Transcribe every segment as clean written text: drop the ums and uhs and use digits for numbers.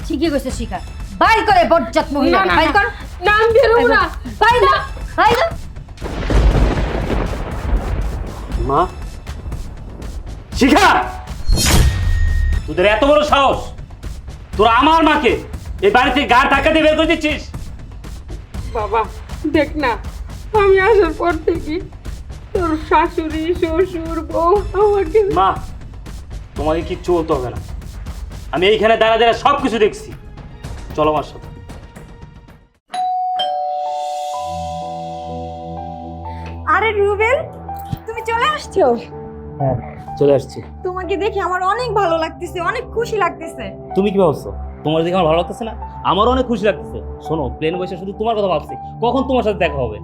ঠিকই কইছে শিখা। বাইর করে বজ্জাত মহিলা, না, বাইর কর। না আমি বেরোবো না। বাইর না, বাইর না। মা, শিখা, তোদের এত বড় সাহস, তোরা আমার মাকে এই বাড়ি থেকে গা ধাক্কা দিয়ে বের করে দিচ্ছিস? বাবা দেখ না, আমি আসার পর থেকে তোর শাশুড়ি শ্বশুর বউ আমাকে মা, তোমাকে কিচ্ছু বলতে হবে না, আমি এইখানে দাঁড়া দাঁড়া সব কিছু দেখছি। চলো আমার সাথে। আরে রুবেল, তুমি চলে আসছো? হ্যাঁ, চলে আসছি। তোমাকে দেখে আমার অনেক ভালো লাগতেছে, অনেক খুশি লাগতেছে। তুমি কি ভাবছো? তোমার দিকে আমার ভালো লাগতেছে না? আমারও অনেক খুশি লাগতেছে। শোনো, প্লেন বসে শুধু তোমার কথা ভাবছি, কখন তোমার সাথে দেখা হবে।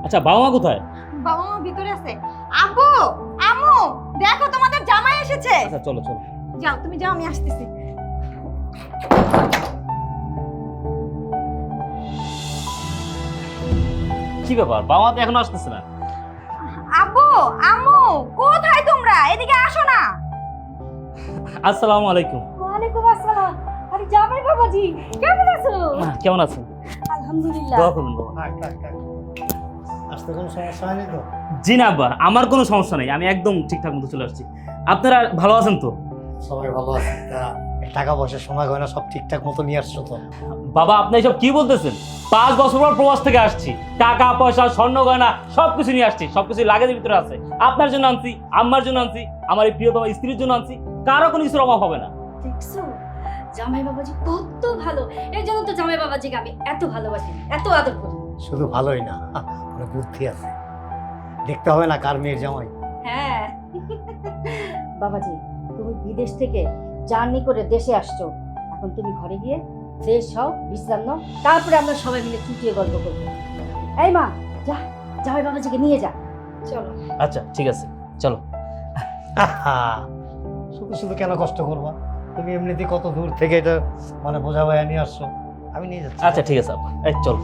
আচ্ছা, বাবা মা কোথায়? বাবা মা ভিতরে আছে। আব্বু, আম্মু, দেখো তোমাদের জামাই এসেছে। আচ্ছা, চলো চলো। যাও, তুমি যাও, আমি আসতেছি। কি ব্যাপার, বাবা মা তো এখনো আসতেছে না? আব্বু, আম্মু, কোথায় তোমরা? এদিকে আসো না। আসসালামু আলাইকুম। ওয়ালাইকুম আসসালাম। আরে জামাই বাবাজি, কেমন আছো? কেমন আছেন? আলহামদুলিল্লাহ। দোয়া করুন বাবা। আসতে কোনো সমস্যা হয়নি তো? জি না আব্বা, আমার কোনো সমস্যা নেই, আমি একদম ঠিকঠাক মতো চলে আসছি। আপনারা ভালো আছেন তো? সবাই ভালো আছে। তা টাকা পয়সা সোনা গয়না সব ঠিকঠাক মতো নিয়ে আসছো তো? বাবা, আপনি এসব কি বলতেছেন? 5 বছর পর প্রবাস থেকে আসছি, টাকা পয়সা স্বর্ণ গয়না সবকিছু নিয়ে আসছি, সবকিছু লাগেজের ভিতরে আছে। আপনার জন্য আনছি, আম্মার জন্য আনছি, আমার এই প্রিয়তম স্ত্রীর জন্য আনছি, কারো কোনো কিছুর অভাব হবে না। দেখছো জামাই বাবাজি কত ভালো, এই জন্য তো জামাই বাবাজিকে আমি এত ভালোবাসি, এত আদর করি। শুধু ভালোই না, অনেক বুদ্ধি আছে। দেখতে হবে না কার মেয়ের জামাই। হ্যাঁ বাবাজি, তুমি বিদেশ থেকে জার্নি করে দেশে আসছো, এখন তুমি ঘরে গিয়ে ফ্রেশ হও, বিশ্রাম নাও, তারপরে আমরা সবাই মিলে চুটিয়ে গল্প করবো। এই মা, যা জামাই বাবাজিকে নিয়ে যা। চলো। আচ্ছা ঠিক আছে, চলো। শুধু শুধু কেন কষ্ট করবা? তুমি এমনিতেই কত দূর থেকে এটা মানে বোঝা ভাইয়া নিয়ে আসছো, আমি নিয়ে যাচ্ছি। আচ্ছা ঠিক আছে আব্বা, এই চলো।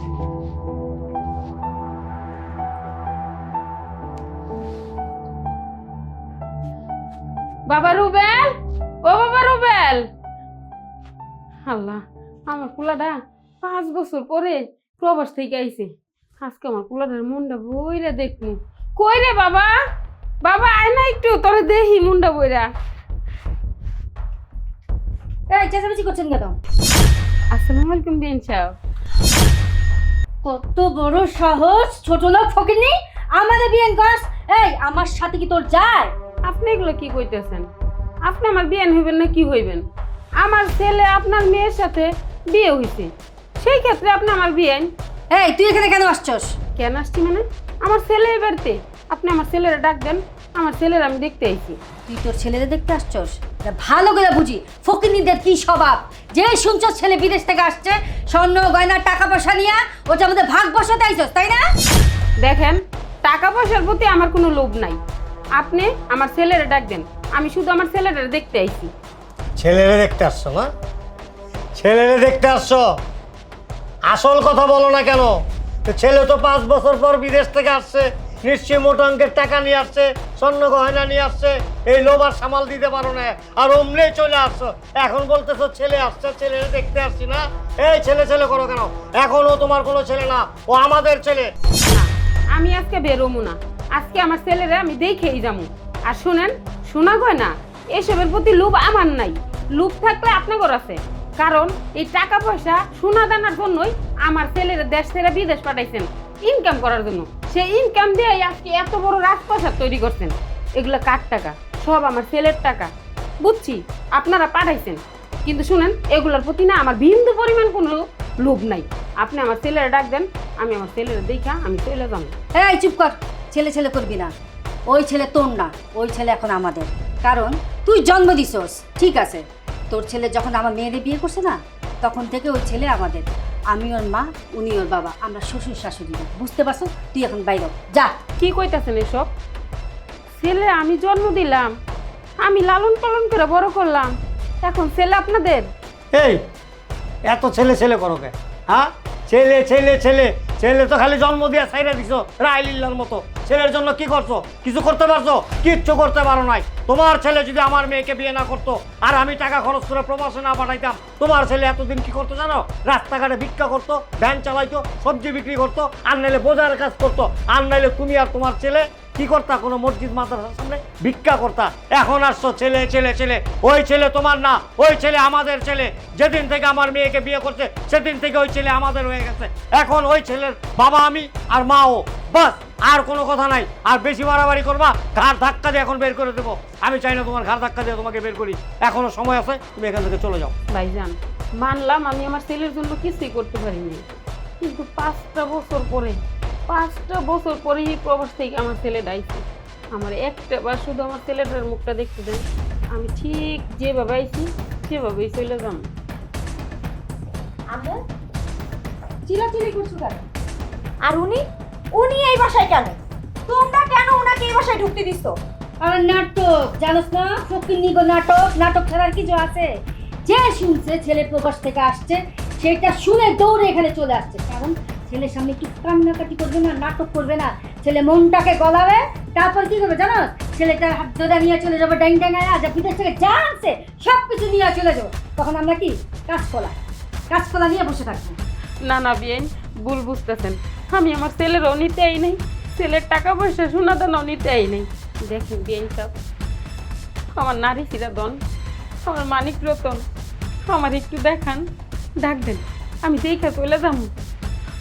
বাবা রুবেল, ও বাবা রুবেল। আল্লাহ, আমার পোলাটা 5 বছর পরে প্রবাস থেকে আইছে। আজকে আমার পোলাটার মনটা বইরা দেখমু। কই রে বাবা? বাবা আয় না একটু, তোরে দেখি মুন্ডা বইরা। এই চেঁচামেচি করছেন কেন? আসসালামু আলাইকুম বিন সাহেব। কত বড় সাহস, ছোট লোক ফকিনি, আমাদের বিয়েন করস? এই আমার সাথে কি তোর যায়? আপনি এগুলো কি কইতেছেন? আপনি আমার বিয়ে হইবেন না কি হইবেন? আমার ছেলে আপনার মেয়ের সাথে বিয়ে হইছে, সেই ক্ষেত্রে আপনি আমার বিয়ে। এই তুই এখানে কেন আসছস? কেন আসছি মানে? আমার ছেলে এই বাড়িতে, আপনি আমার ছেলেরা ডাক দেন, আমার ছেলের আমি দেখতে আইছি। তুই তোর ছেলেদের দেখতে আসছস? এটা ভালো করে বুঝি ফকিনিদের কি স্বভাব। যে শুনছস ছেলে বিদেশ থেকে আসছে, স্বর্ণ গয়না টাকা পয়সা নিয়ে ওটা আমাদের ভাগ বসাতে আইছস, তাই না? দেখেন, টাকা পয়সার প্রতি আমার কোনো লোভ নাই, আপনি আমার ছেলেরা ডাক দেন, আমি শুধু আমার ছেলেরা দেখতে আইছি। ছেলেরে দেখতে আসছো না? ছেলেরে দেখতে আসছো, আসল কথা বলো না কেন? তো ছেলে তো 5 বছর পর বিদেশ থেকে আসছে, নিশ্চয়ই মোটা অঙ্কের টাকা নিয়ে আসছে, স্বর্ণ গয়না নিয়ে আসছে, এই লোভ আর সামাল দিতে পারো না, আর অমনি চলে আসছো। এখন বলতেছো ছেলে আসছে, ছেলেরে দেখতে আসছি না? এই ছেলে ছেলে করো কেন? এখনো তোমার কোনো ছেলে না, ও আমাদের ছেলে। না, আমি আজকে বেরোমু না, আজকে আমার ছেলেরা আমি দেখেই যাবো। আর শুনেন, শোনা গয় না, এসবের প্রতি লোভ আমার নাই, লোভ থাকলে আপনার আছে। কারণ এই টাকা পয়সা সোনা দানার জন্যই আমার ছেলেরা দেশ ছেড়ে বিদেশ পাঠাইছেন, ইনকাম করার জন্য। সেই ইনকাম দিয়ে আজকে এত বড় রাজপ্রাসাদ তৈরি করছেন। এগুলো কার টাকা? সব আমার ছেলের টাকা। বুঝছি আপনারা পাঠাইছেন, কিন্তু শুনেন, এগুলোর প্রতি না আমার বিন্দু পরিমাণ কোনো লোভ নাই। আপনি আমার ছেলেরা ডাক দেন, আমি আমার ছেলেরা দেখা আমি চলে যাবো। এই চুপ কর, ছেলে ছেলে করবি না। ওই ছেলে তোর না, ওই ছেলে এখন আমাদের। কারণ তুই জন্ম দিছস, ঠিক আছে। তোর ছেলে যখন আমার মেয়েরে বিয়ে করছে না, তখন থেকে ওই ছেলে আমাদের। আমি ওর মা, উনি ওর বাবা, আমরা শ্বশুর শাশুড়ি। বুঝতে পারছো? তুই এখন বাইরে যা। কি কইতাছেন এসব? ছেলে আমি জন্ম দিলাম, আমি লালন পালন করে বড় করলাম, এখন ছেলে আপনাদের? এই এত ছেলে ছেলে করো কে? হ্যাঁ, ছেলে ছেলে ছেলে ছেলে তো খালি জন্ম দিয়া ছাইরা দিছো রাইলিল্লার মতো। ছেলের জন্য কি করছো? কিছু করতে পারছো? কিচ্ছু করতে পারো নাই। তোমার ছেলে যদি আমার মেয়েকে বিয়ে না করতো আর আমি টাকা খরচ করে প্রবাসে না পাঠাইতাম, তোমার ছেলে এতদিন কি করতো জানো? রাস্তাঘাটে ভিক্ষা করতো, ভ্যান চালাইতো, সবজি বিক্রি করতো, আর নাইলে বোঝার কাজ করতো, আর নাইলে তুমি আর তোমার ছেলে কি করতা? কোনো মসজিদ মাদ্রাসার সামনে ভিক্ষা করতা। এখন আসছো ছেলে ছেলে ছেলে। ওই ছেলে তোমার না, ওই ছেলে আমাদের ছেলে। যেদিন থেকে আমার মেয়েকে বিয়ে করছে সেদিন থেকে ওই ছেলে আমাদের হয়ে গেছে। এখন ওই ছেলের বাবা আমি আর মা ও, বাস। আর কোনো কথা নাই। আর বেশি বাড়াবাড়ি করবা, ঘাড় ধাক্কা দিয়ে এখন বের করে দেবো। আমি চাই না তোমার ঘাড় ধাক্কা দিয়ে তোমাকে বের করি। এখনো সময় আছে, তুমি এখান থেকে চলে যাও। ভাইজান, মানলাম আমি আমার ছেলের জন্য কিছুই করতে পারিনি, কিন্তু 5টা বছর পরে এই প্রবাস থেকে আমার ছেলে ডাইছে। আমার একটা বার শুধু আমার ছেলেটার মুখটা দেখতে দেন, আমি ঠিক যেভাবে আইছি সেভাবেই চলে যাম। আম্মু চিল্লাচিল্লি করছো কেন? আর উনি এই বাসায় কেন? তোমরা কেন ওনাকে এই বাসায় ঢুকতে দিছো? আর নাটক জানোস না, ফকিন্নি গো নাটক। নাটক ছাড়ার কিছু আছে? যে শুনছে ছেলে প্রবাস থেকে আসছে সেটা শুনে দৌড়ে এখানে চলে আসছে। কারণ ছেলের সামনে একটু কান্নাকাটি করবে না, নাটক করবে না, ছেলে মনটাকে গলাবে। তারপর কি করবে জানো? ছেলেটার হাত ধরে নিয়ে চলে যাবো ডাইং ডাঙায়, যা বিদেশ থেকে যা আনছে সব কিছু নিয়ে চলে যাবো। তখন আমরা কি কাঁচকলা নিয়ে বসে থাকবো। না না বিয়েন, ভুল বুঝতেছেন। আমি আমার ছেলেরও নিতেই নেই, ছেলের টাকা পয়সা সোনা দানাও নিতেই নেই। দেখেন বিয়েন সাহেব, আমার নারী সিরাদন, আমার মানিক রতন, আমার একটু দেখান, ডাক দেন, আমি দেখা চলে যাবো।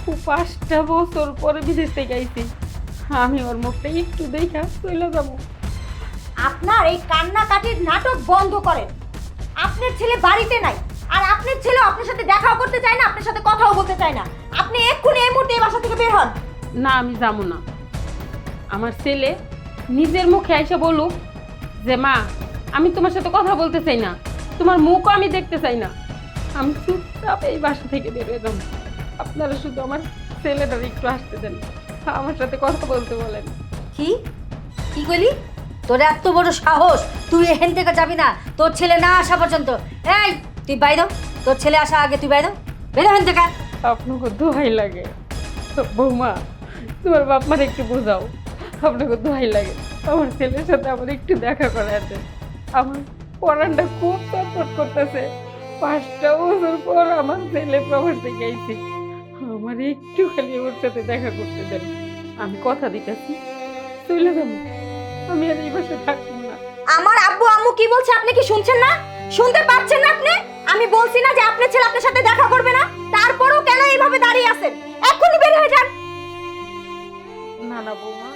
ও 5টা বছর পরে বিদেশ থেকে আইছি, আমি ওর মুখটা একটু দেখা চলে যাবো। আপনার এই কান্নাকাটির নাটক বন্ধ করেন। আপনার ছেলে বাড়িতে নাই, আর আপনার ছেলে আপনার সাথে দেখাও করতে চায় না, আপনার সাথে কথাও বলতে চায় না। আপনি এক্ষুনি এই মুহূর্তে এই বাসা থেকে বের হন। না, আমি যাবো না। আমার ছেলে নিজের মুখে এসে বলুক যে মা, আমি তোমার সাথে কথা বলতে চাই না, তোমার মুখও আমি দেখতে চাই না। আমি চুপচাপ এই বাসা থেকে বের হয়ে যাবো। আপনারা শুধু আমার ছেলেটার একটু আসতে দেন, আমার সাথে কথা বলতে বলেন। কি কি কইলি? তোর এত বড় সাহস, তুই এখান থেকে যাবি না তোর ছেলে না আসা পর্যন্ত। এই তুই বাইরে, তোর ছেলে আসা আগে তুই বাইরে বেরো এখান থেকে। আপনাকে দোহাই লাগে বৌমা, তোমার বাপ মার একটু বোঝাও, আপনাকে দোহাই লাগে, আমার ছেলের সাথে আমার একটু দেখা করায় দেন। আমার পড়ানটা খুব চটপট করতেছে। 5টা বছর পর আমার ছেলে প্রবাস থেকে আইছে, আমার একটু খালি ওর সাথে দেখা করতে দেন। আমি কথা দিতেছি চলে যাবো, আমি আর এই বাসায় থাকবো না। আমার আব্বু আম্মু কি বলছে আপনি কি শুনছেন না? শুনতে পাচ্ছেন না আপনি? আমি বলছি না যে আপনার ছেলে আপনার সাথে দেখা করবে না? তারপরেও কেন এইভাবে দাঁড়িয়ে আছেন? এক্ষুনি বের হয়ে যান। না না বৌমা,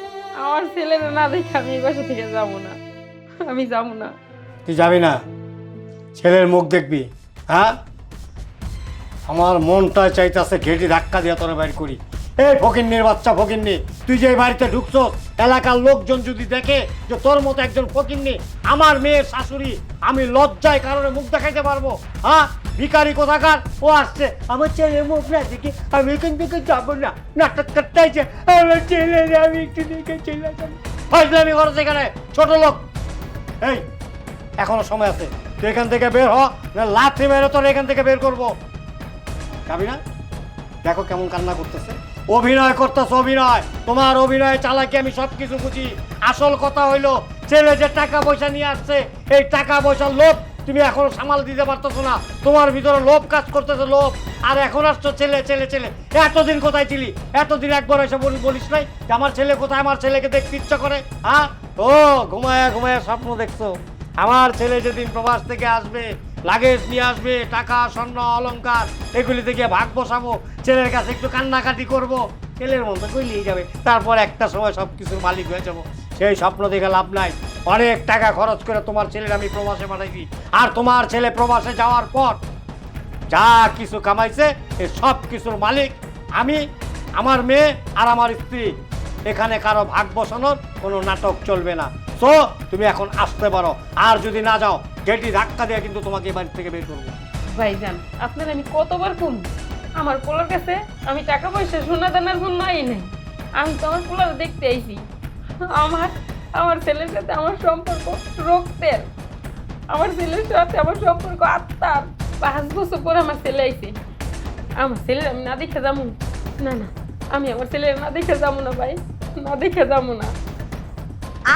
আমার ছেলেরা না দেখে আমি এই বাসা থেকে যাবো না, আমি যাবো না। তুই যাবি না? ছেলের মুখ দেখবি? হ্যাঁ, আমার মনটা চাইতেছে ঘেটি ধাক্কা দিয়ে তোরা বাইর করি। এই ফকিন্নির বাচ্চা ফকিন্নি, তুই যে এই বাড়িতে ঢুকছো, এলাকার লোকজন যদি দেখে যে তোর মতো একজন ফকিন্নি আমার মেয়ের শাশুড়ি, আমি লজ্জায় কারণে মুখ দেখাইতে পারবো? হ্যাঁ, ভিখারি কোথাকার। ও আসছে, আমার ছেলে মুখ না দেখে আমি এখান থেকে যাবো না। নাটক করতেছে আমার ছেলে, আমি একটু দেখে চলে যাবো। ফাজলামি করো সেখানে, ছোট লোক। এই এখনো সময় আছে, তুই এখান থেকে বের হ, না লাথি মেরে তোর এখান থেকে বের করবো। যাবি না? দেখো কেমন কান্না করতেছে, অভিনয় করতেছে অভিনয়। তোমার অভিনয় চালাকি আমি সব কিছু বুঝি। আসল কথা হইলো ছেলে যে টাকা পয়সা নিয়ে আসছে, এই টাকা পয়সার লোভ তুমি এখনো সামাল দিতে পারতেছো না। তোমার ভিতরে লোভ কাজ করতেছে, লোভ। আর এখন আসছো ছেলে ছেলে ছেলে। এতদিন কোথায় ছিলি? এতদিন একবার এসে বলিস নাই যে আমার ছেলে কোথায়, আমার ছেলেকে দেখতে ইচ্ছা করে? হ্যাঁ, ও ঘুমায়া ঘুমায়া স্বপ্ন দেখছো আমার ছেলে যেদিন প্রবাস থেকে আসবে, লাগেজ নিয়ে আসবে, টাকা স্বর্ণ অলংকার এগুলি থেকে ভাগ বসাবো, ছেলের কাছে একটু কান্নাকাটি করব, ছেলের মতো কইলেই যাবে। তারপর একটা সময় সব কিছুর মালিক হয়ে যাবো। সেই স্বপ্ন দেখে লাভ নাই। অনেক টাকা খরচ করে তোমার ছেলের আমি প্রবাসে পাঠাইছি, আর তোমার ছেলে প্রবাসে যাওয়ার পর যা কিছু কামাইছে এই সব কিছুর মালিক আমি, আমার মেয়ে আর আমার স্ত্রী। এখানে কারো ভাগ বসানোর কোনো নাটক চলবে না। সো তুমি এখন আসতে পারো, আর যদি না যাও গেটি ধাক্কা দিয়ে কিন্তু তোমাকে বাড়ি থেকে বের করবো। ভাইজান, আপনার আমি কতবার কম, আমার পোলার কাছে আমি টাকা পয়সা সোনা দানার জন্য আই নাই, আমি তো আমার পোলার দেখতে আইছি। আমার ছেলের সাথে আমার সম্পর্ক রক্তের, আমার ছেলের সাথে আমার সম্পর্ক আত্মার। 5 বছর পর আমার ছেলে আইছে, আমার ছেলের আমি না দেখে যাবো না। না, আমি আমার ছেলের না দেখে যাবো না ভাই। না দেখে যাবো না।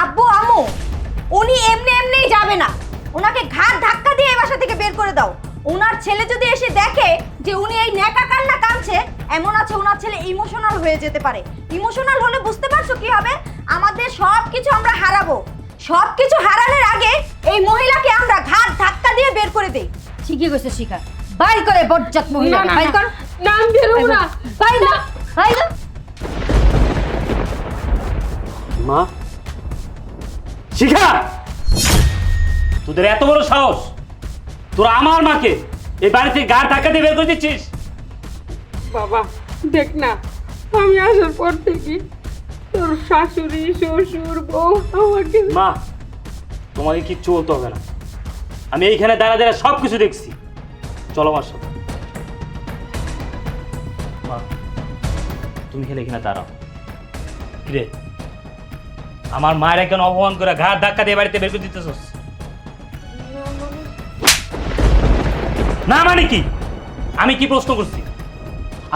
আব্বু আম্মু, উনি এমনি এমনিই যাবে না, ওনাকে ঘাট ধাক্কা দিয়ে এই বাসা থেকে বের করে দাও। ওনার ছেলে যদি এসে দেখে যে উনি এই ন্যাকা কান্না কাঁদছে, এমন আছে ওনার ছেলে ইমোশনাল হয়ে যেতে পারে। ইমোশনাল হলে বুঝতে পারছো কি হবে? আমাদের সব কিছু আমরা হারাবো। সব কিছু হারানোর আগে এই মহিলাকে আমরা ঘাট ধাক্কা দিয়ে বের করে দেই। ঠিকই কইছে শিখা, বাইর করে বজ্জাত মহিলা, না, না, বাইর কর, না, আমি বেরোবো না। বাইর না, বাইর না। মা, শিখা, তোদের এত বড় সাহস, তোরা আমার মাকে এই বাড়ি থেকে গাড় ধাক্কা দিয়ে বের করে দিচ্ছিস? বাবা দেখ না, আমি আসার পর থেকে তোর শাশুড়ি শ্বশুর বউ আমাকে মা, তোমাকে কিচ্ছু বলতে হবে না, আমি এইখানে দাঁড়া দাঁড়া সব কিছু দেখছি। চলো আমার সাথে। মা, তুমি খেলে এখানে দাঁড়াও। কিরে, আমার মায়ের একজন অপমান করে ঘাড় ধাক্কা দিয়ে বাড়িতে বের করে দিতেছস? না মানে কি? আমি কি প্রশ্ন করছি?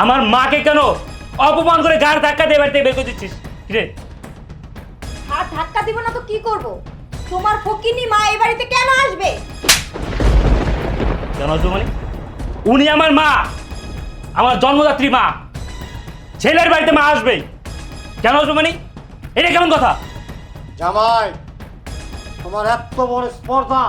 আমার মাকে কেন অপমান করে ঘাড় ধাক্কা দিয়ে বাড়িতে বের করে দিচ্ছিস? কিরে, ঘাট ধাক্কা দিব না তো কি করব? তোমার ফকিনি মা এই বাড়িতে কেন আসবে? কেন আসবো মানে? উনি আমার মা, আমার জন্মদাত্রী মা। ছেলের বাড়িতে মা আসবেই, কেন আসবো মানে? এটা কেমন কথা? জামাই, তোমার এত বড় স্পর্ধা,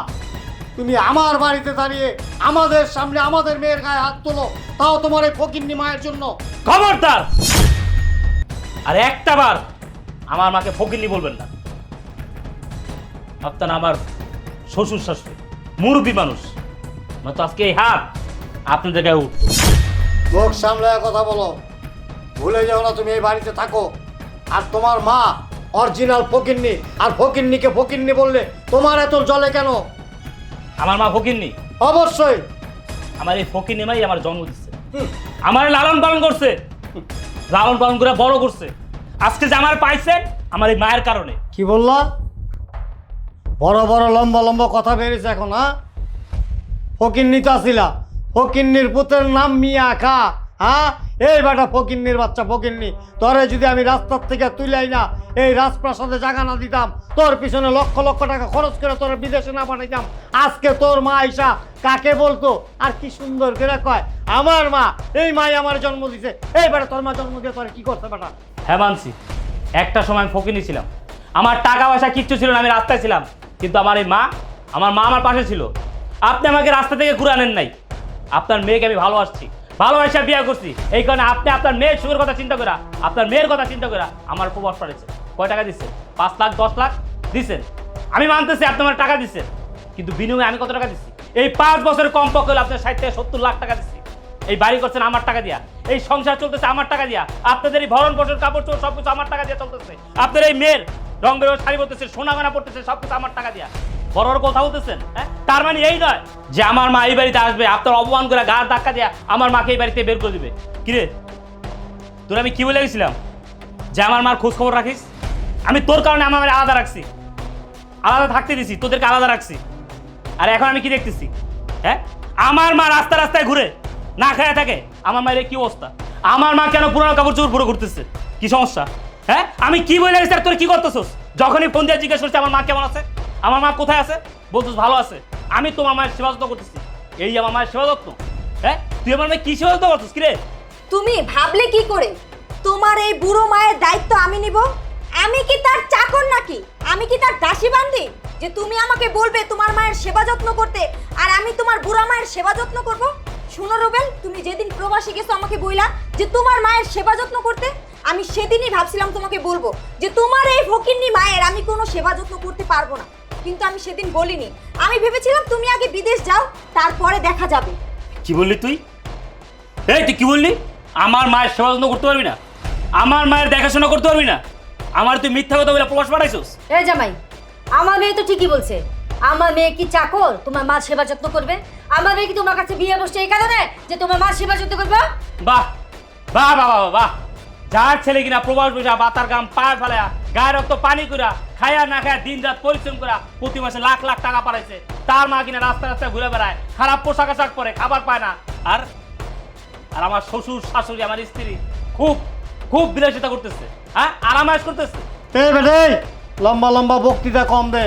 তুমি আমার বাড়িতে দাঁড়িয়ে আমাদের সামনে আমাদের মেয়ের গায়ে হাত তোলো, তাও তোমার এই ফকিন্নি মায়ের জন্য। খবরদার! আর একটা বার আমার মাকে ফকিন্নি বলবেন না। আপনার আমার শ্বশুর শাশুড়ি মুরব্বী মানুষ, নয়তো আজকে এই হাত আপনাদের গায়ে উঠত। মুখ সামলায় কথা বলো, ভুলে যাও না তুমি এই বাড়িতে থাকো। আর তোমার মা অরিজিনাল ফকিন্নি, আর ফকিন্নিকে ফকিন্নি বললে তোমার এত জলে কেন? আমার মা ফকিন্নি? অবশ্যই। আমার এই ফকিন্নি মাই আমার জন্ম দিচ্ছে, আমার লালন পালন করছে, লালন পালন করে বড় করছে। আজকে যে আমার পাইছেন আমার এই মায়ের কারণে। কি বললা? বড় বড় লম্বা লম্বা কথা বেরিয়েছে এখন, হ্যাঁ? ফকিন্নি তো আসিলা, ফকিন্নির পুত্রের নাম মিয়া খা, হ্যাঁ? এই বেটা ফকিন্নির বাচ্চা ফকিন্নি, তোরে যদি আমি রাস্তার থেকে তুলাই না এই রাজপ্রাসাদে জায়গা না দিতাম, তোর পিছনে লক্ষ লক্ষ টাকা খরচ করে তোর বিদেশে না পাঠাইতাম, আজকে তোর মা আইসা কাকে বলতো? আর কি সুন্দর করে কয় আমার মা, এই মাই আমার জন্ম দিছে। এই বেটা তোর মা জন্ম দিয়ে তোর কি করছে বেটা? হ্যাঁ মানছি, একটা সময় আমি ফকিন্নি ছিলাম, আমার টাকা পয়সা কিচ্ছু ছিল না, আমি রাস্তায় ছিলাম, কিন্তু আমার এই মা, আমার মা আমার পাশে ছিল। আপনি আমাকে রাস্তা থেকে ঘুরে আনেন নাই, আপনার মেয়েকে আমি ভালোবাসছি, ভালোবাসা বিয়ে করছি, এই কারণে আপনি আপনার মেয়ের সুখের কথা চিন্তা করা, আপনার মেয়ের কথা চিন্তা করা আমার প্রভাব পড়েছে। কয় টাকা দিচ্ছেন? 5 লাখ 10 লাখ দিচ্ছেন, আমি মানতেছি আপনি আমার টাকা দিচ্ছেন, কিন্তু বিনিময়ে আমি কত টাকা দিচ্ছি? এই 5 বছরের কম পক্ষে হলে আপনার 60 থেকে 70 লাখ টাকা দিচ্ছি। এই বাড়ি করছেন আমার টাকা দিয়া, এই সংসার চলতেছে আমার টাকা দিয়া, আপনাদের এই ভরণ পোষণ কাপড় চোপড় সবকিছু আমার টাকা দিয়ে চলতেছে, আপনার এই মেয়ের রং বেরঙের শাড়ি পরতেছে, সোনা গয়না পড়তেছে, সবকিছু আমার টাকা দিয়া। বড় বড় কথা বলতেছেন, হ্যাঁ? তার মানে এই নয় যে আমার মা এই বাড়িতে আসবে আপনার অপমান করে গাড় ধাক্কা দিয়া আমার মাকে এই বাড়িতে বের করে দিবে। কিরে, তোর আমি কি বলে গেছিলাম যে আমার মার খোঁজ খবর রাখিস? আমি তোর কারণে আমার মায়ের আলাদা রাখছি, আলাদা থাকতে দিছি, তোদেরকে আলাদা রাখছি। আর এখন আমি কি দেখতেছি? হ্যাঁ, আমার মা রাস্তা রাস্তায় ঘুরে না খায় থাকে, আমার মায়ের কি অবস্থা? আমার মা কেন পুরোনো কাপড় চোপড় পুরো ঘুরতেছে? কি সমস্যা? হ্যাঁ, আমি কি বলে গেছি আর তোর কি করতেছস? যখনই ফোন দিয়ে জিজ্ঞেস করছি আমার মা কেমন আছে, আমার মা কোথায় আছে, বলছিস ভালো আছে। আমি তোমার মায়ের সেবা যত্ন করতেছি, এই আমার মায়ের সেবা যত্ন। হ্যাঁ, তুই আমার মায়ের কি সেবা যত্ন করছিস? কিরে, তুমি ভাবলে কি করে তোমার এই বুড়ো মায়ের দায়িত্ব আমি নিব? আমি কি তার চাকর নাকি? আমি কি তার দাসী বান্দি যে তুমি আমাকে বলবে তোমার মায়ের সেবা যত্ন করতে আর আমি তোমার বুড়া মায়ের সেবা যত্ন করব? শুনো রুবেল, তুমি যেদিন প্রবাসী গেছো আমাকে বইলা যে তোমার মায়ের সেবা যত্ন করতে, আমি সেদিনই ভাবছিলাম তোমাকে বলবো যে তোমার এই ফকিন্নি মায়ের আমি কোনো সেবা যত্ন করতে পারবো না, কিন্তু আমি সেদিন বলিনি। আমি ভেবেছিলাম তুমি আগে বিদেশ যাও, তারপরে দেখা যাবে। কি বললি তুই? এই তুই কি বললি? আমার মায়ের সেবা যত্ন করতে পারবি না, আমার মায়ের দেখাশোনা করতে পারবি না, আমার তুই মিথ্যা কথা বলে প্রবাস পাঠাইছিস? এ জামাই, আমার মেয়ে তো ঠিকই বলছে, আমার মেয়ে কি চাকর তোমার মা সেবা যত্ন করবে? আমার মেয়ে কি তোমার কাছে বিয়ে বসছে এই কারণে যে তোমার মা সেবা যত্ন করবে? বাহ বাহ বাহ বাহ বাহ, যার ছেলে কিনা প্রবাস বসা বাতার গাম পায়ে ফেলায়া গায়ে রক্ত পানি করা খায়া না খায়া দিন রাত পরিশ্রম করা প্রতি মাসে লাখ লাখ টাকা পাঠাইছে, তার মা কিনা রাস্তা রাস্তায় ঘুরে বেড়ায়, খারাপ পোশাক আশাক পরে, খাবার পায় না। আর আর আমার শ্বশুর শাশুড়ি আমার স্ত্রী খুব খুব বিলাসিতা করতেছে, হ্যাঁ আরামায়েশ করতেছে। এই বেটে লম্বা লম্বা বক্তৃতা কম দে,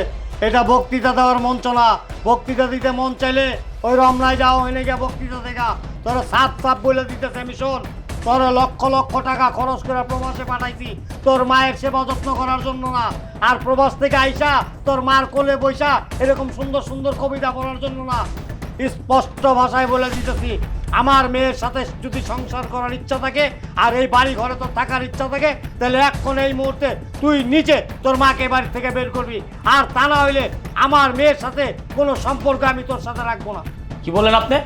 এটা বক্তৃতা দেওয়ার মঞ্চ না। বক্তৃতা দিতে মন চাইলে ওই রমনায় যাও, এনে গিয়ে বক্তৃতা দেখা। তোরা সাপ সাপ বলে দিতেছে আমি শোন, তোরা লক্ষ লক্ষ টাকা খরচ করে প্রবাসে পাঠাইছি তোর মায়ের সেবা যত্ন করার জন্য না, আর প্রবাস থেকে আইসা তোর মার কোলে বৈশা এরকম সুন্দর সুন্দর কবিতা পড়ার জন্য না। স্পষ্ট ভাষায় বলে দিতেছি, আমার মেয়ের সাথে যদি সংসার করার ইচ্ছা থাকে আর এই বাড়ি ঘরে তোর থাকার ইচ্ছা থাকে, তাহলে এখন এই মুহূর্তে তুই নিজে তোর মাকে বাড়ি থেকে বের করবি, আর তা না হইলে আমার মেয়ের সাথে কোনো সম্পর্ক আমি তোর সাথে রাখবো না। কি বলেন আপনি?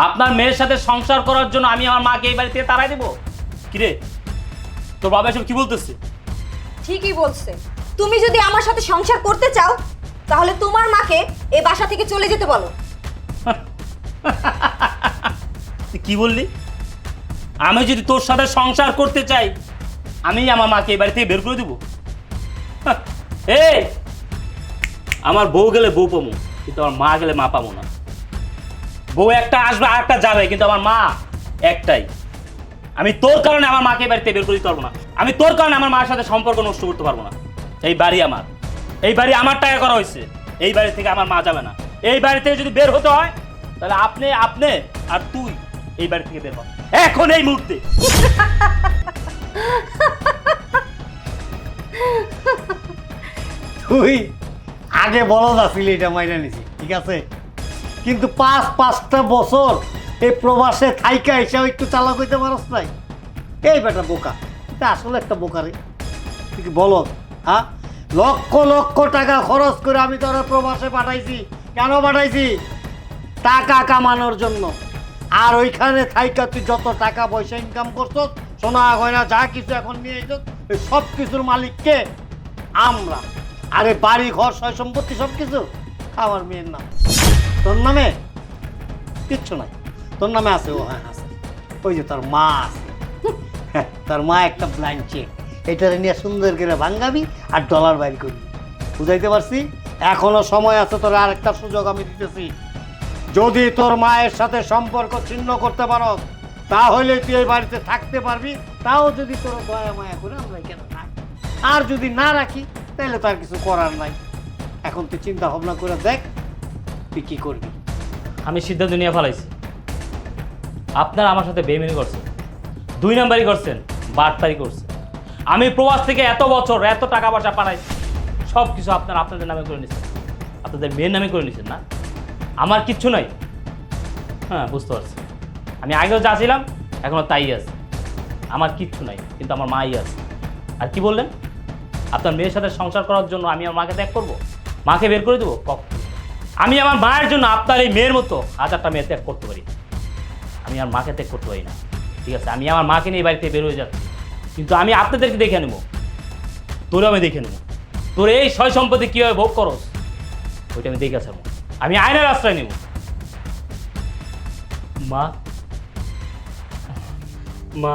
আপনার মেয়ের সাথে সংসার করার জন্য আমি আমার মাকে এই বাড়ি থেকে তাড়াই দেবো? কিরে তোর বাবা এসব কি বলতেছে? ঠিকই বলছে। তুমি যদি আমার সাথে সংসার করতে চাও তাহলে তোমার মাকে এই বাসা থেকে চলে যেতে বলো। তুই কি বললি? আমি যদি তোর সাথে সংসার করতে চাই আমি আমার মাকে এই বাড়ি থেকে বের করে দেবো? এই আমার বউ গেলে বউ পাবো, কিন্তু আমার মা গেলে মা পাবো না। বউ একটা আসবে আর একটা যাবে, কিন্তু আমার মা একটাই। আমি তোর কারণে আমার মাকে এই বাড়িতে বের করে দিতে পারবো না। আমি তোর কারণে আমার মার সাথে সম্পর্ক নষ্ট করতে পারবো না। এই বাড়ি আমার, এই বাড়ি আমার টাকা করা হয়েছে। এই বাড়ি থেকে আমার মা যাবে না। এই বাড়ি থেকে যদি বের হতে হয় তাহলে আপনি আর তুই এই বাড়ি থেকে বের হ এখন, এই মুহূর্তে। তুই আগে বলদ আসিলি, এটা মাইনা নিছি ঠিক আছে, কিন্তু পাঁচটা বছর এই প্রবাসে থাইকা এসে একটু চালাক হইতে পারস নাই। এই বেটা বোকা, এটা আসলে একটা বোকা রে। তুই কি বলদ? হ্যাঁ, লক্ষ লক্ষ টাকা খরচ করে আমি তোরা প্রবাসে পাঠাইছি। কেন পাঠাইছি? টাকা কামানোর জন্য। আর ওইখানে থাইকা তুই যত টাকা পয়সা ইনকাম করছস, সোনা গয়না যা কিছু এখন নিয়ে এসছ, ওই সব কিছুর মালিককে আমরা। আরে বাড়ি ঘর সয় সম্পত্তি সব কিছু আমার মেয়ের নাম। তোর নামে কিচ্ছু নাই, তোর নামে আছে। ও হ্যাঁ আছে, ওই যে তোর মা আছে। তোর মা একটা ব্ল্যাঙ্ক চেক, এটারে নিয়ে সুন্দর করে ভাঙ্গাবি আর ডলার বাইর করবি। বুঝাইতে পারছি? এখনো সময় আছে, তোর আর একটা সুযোগ আমি দিতেছি। যদি তোর মায়ের সাথে সম্পর্ক ছিন্ন করতে পারো তাহলে তুই এই বাড়িতে থাকতে পারবি। তাও যদি তোর দয়া মায়া করে আমরা এখানে থাকি, আর যদি না রাখি তাহলে তো আর কিছু করার নাই। এখন তুই চিন্তা ভাবনা করে দেখ তুই কি করবি। আমি সিদ্ধান্ত নিয়ে ফেলাইছি। আপনারা আমার সাথে বেইমানি করছেন, 2 নাম্বারই করছেন, বাটপারি করছেন। আমি প্রবাস থেকে এত বছর এত টাকা পয়সা পাঠাইছি, সব কিছু আপনারা আপনাদের নামে করে নিচ্ছেন, আপনাদের মেয়ের নামে করে নিচ্ছেন না। আমার কিচ্ছু নাই। হ্যাঁ বুঝতে পারছি, আমি আগেও যা ছিলাম এখনও তাই আছে। আমার কিচ্ছু নাই, কিন্তু আমার মাই আছে। আর কি বললেন? আপনার মেয়ের সাথে সংসার করার জন্য আমি আমার মাকে ত্যাগ করবো, মাকে বের করে দেবো? আমি আমার মায়ের জন্য আপনার এই মেয়ের মতো 1000টা মেয়ে ত্যাগ করতে পারি, আমি আর মাকে ত্যাগ করতে পারি না। ঠিক আছে, আমি আমার মাকে নিয়ে বাড়িতে বের হয়ে যাচ্ছি, কিন্তু আমি আপনাদেরকে দেখে নেবো, তোরও আমি দেখে নেবো। তোর এই সয় সম্পত্তি কীভাবে ভোগ করস ওইটা আমি দেখে আসবো। আমি আইনের আশ্রয় নেব। মা, মা,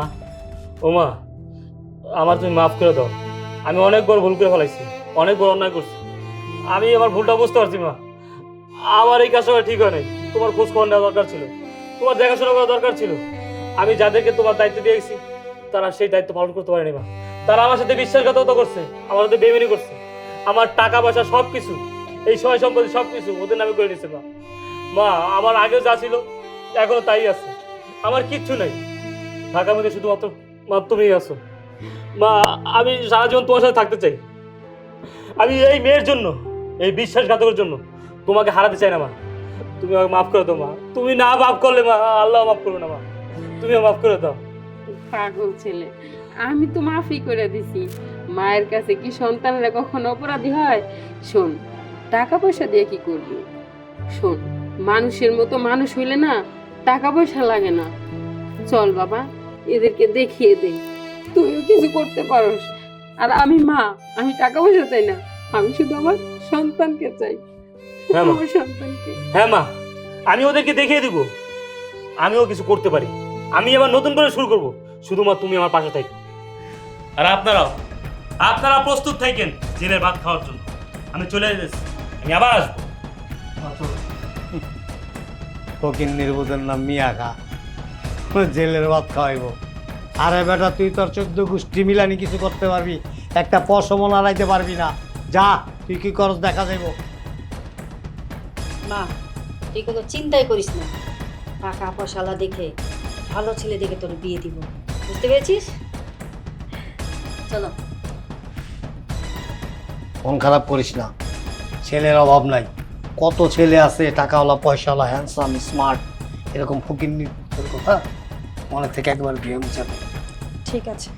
ও মা, আমার তুমি মাফ করে দাও। আমি অনেক বড় ভুল করে ফেলাইছি, অনেক বড় অন্যায় করছি। আমি আমার ভুলটা বুঝতে পারছি মা। আমার এই কাজটা ঠিক হয় নাই। তোমার খোঁজ খবর নেওয়া দরকার ছিল, তোমার দেখাশোনা করা দরকার ছিল। আমি যাদেরকে তোমার দায়িত্ব দিয়েছি তারা সেই দায়িত্ব পালন করতে পারেনি মা। তারা আমার সাথে বিশ্বাসঘাতকতা করছে, আমার সাথে বেইমানি করছে। আমার টাকা পয়সা সব কিছু, এই সয় সম্পত্তি সব কিছু ওদের নামে করে নিচ্ছে মা। মা, আমার আগেও যা ছিল এখনো তাই আছে, আমার কিচ্ছু নেই। ঢাকার মধ্যে শুধুমাত্র তুমিই আছো মা। আমি সারা জীবন তোমার সাথে থাকতে চাই। আমি এই মেয়ের জন্য, এই বিশ্বাসঘাতকের জন্য তোমাকে হারাতে চাই না মা। তুমি আমাকে মাফ করে দাও মা। তুমি না মাফ করলে মা আল্লাহ মাফ করবে না মা। তুমি মাফ করে দাও। পাগল ছেলে, আমি তো মাফই করে দিছি। মায়ের কাছে কি সন্তানরা কখনো অপরাধী হয়? শোন, টাকা পয়সা দিয়ে কি করবি? শোন, মানুষের মতো মানুষ হইলে না টাকা পয়সা লাগে না। চল বাবা, এদেরকে দেখিয়ে দে তুইও কিছু করতে পারোস। আর আমি মা, আমি টাকা পয়সা চাই না, আমি শুধু আমার সন্তানকে চাই। হ্যাঁ মা, আমার সন্তানকে। হ্যাঁ মা, আমি ওদেরকে দেখিয়ে দিব আমিও কিছু করতে পারি। আমি আবার নতুন করে শুরু করব, শুধুমাত্র তুমি আমার পাশে থাকো। আর আপনারা প্রস্তুত থাকেন জেলের ভাত খাওয়ার জন্য। আমি চলে যাচ্ছি, আমি আবার আসবো। ফকির নির্বোধের নাম মিয়া খা, জেলের ভাত খাওয়াইব। আরে বেটা তুই তোর 14 গোষ্ঠী মিলানি কিছু করতে পারবি, একটা পশমও নাড়াইতে পারবি না। যা, তুই কি করস দেখা যাইব। মা তুই কোনো চিন্তাই করিস না, টাকা পয়সালা দেখে ভালো ছেলে দেখে তোর বিয়ে দিব, বুঝতে পেরেছিস? চলো। মন খারাপ করিস না, ছেলের অভাব নাই। কত ছেলে আছে টাকাওয়ালা, পয়সাওয়ালা, হ্যান্ডসাম, স্মার্ট, এরকম ফকিন্নি। হ্যাঁ, মনে থেকে একবার বিয়ে মিশাবে। ঠিক আছে।